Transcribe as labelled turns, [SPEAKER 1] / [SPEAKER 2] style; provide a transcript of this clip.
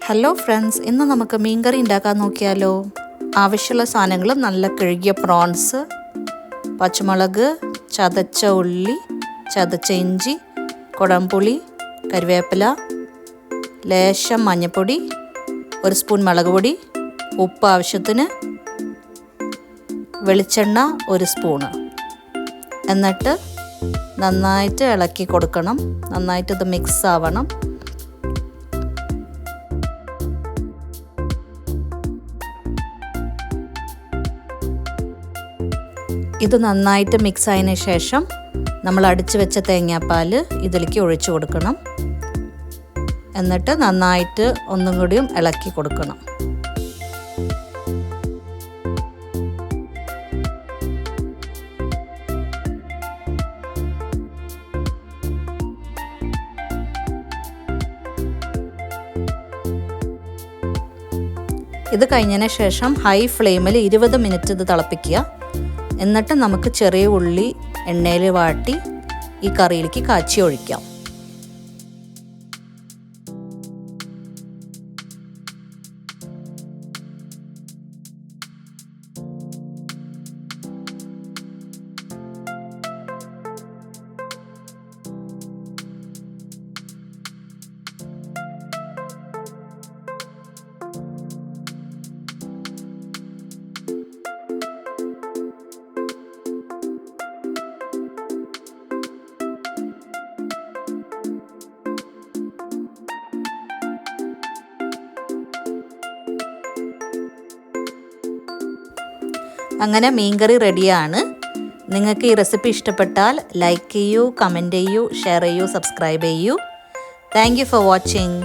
[SPEAKER 1] Hello friends, ഇന്ന് നമുക്ക് മീൻകറി ഉണ്ടാക്കാൻ നോക്കിയാലോ. ആവശ്യമുള്ള സാധനങ്ങൾ: നല്ല കഴുകിയ പ്രോൺസ്, പച്ചമുളക്, ചതച്ച ഉള്ളി, ചതച്ച ഇഞ്ചി, കുടംപുളി, കറിവേപ്പില, ലേശം മഞ്ഞൾപ്പൊടി, 1 സ്പൂൺ മുളക് പൊടി, ഉപ്പ് ആവശ്യത്തിന്, വെളിച്ചെണ്ണ 1 സ്പൂണ്. എന്നിട്ട് നന്നായിട്ട് ഇളക്കി കൊടുക്കണം. നന്നായിട്ട് ഇത് മിക്സ് ആവണം. ഇത് നന്നായിട്ട് മിക്സ് ആയതിനു ശേഷം നമ്മൾ അടിച്ചു വെച്ച തേങ്ങാപ്പാൽ ഇതിലേക്ക് ഒഴിച്ചു കൊടുക്കണം. എന്നിട്ട് നന്നായിട്ട് ഒന്നും കൂടിയും ഇളക്കി കൊടുക്കണം. ഇത് കഴിഞ്ഞതിന് ശേഷം ഹൈ ഫ്ലെയിമിൽ 20 മിനിറ്റ് ഇത് തിളപ്പിക്കുക. എന്നിട്ട് നമുക്ക് ചെറിയ ഉള്ളി എണ്ണയിൽ വാട്ടി ഈ കറിയിലേക്ക് കാച്ചി ഒഴിക്കാം. അങ്ങനെ മീൻകറി റെഡിയാണ്. നിങ്ങൾക്ക് ഈ റെസിപ്പി ഇഷ്ടപ്പെട്ടാൽ ലൈക്ക് ചെയ്യൂ, കമൻറ്റ് ചെയ്യൂ, ഷെയർ ചെയ്യൂ, സബ്സ്ക്രൈബ് ചെയ്യൂ. Thank you for watching.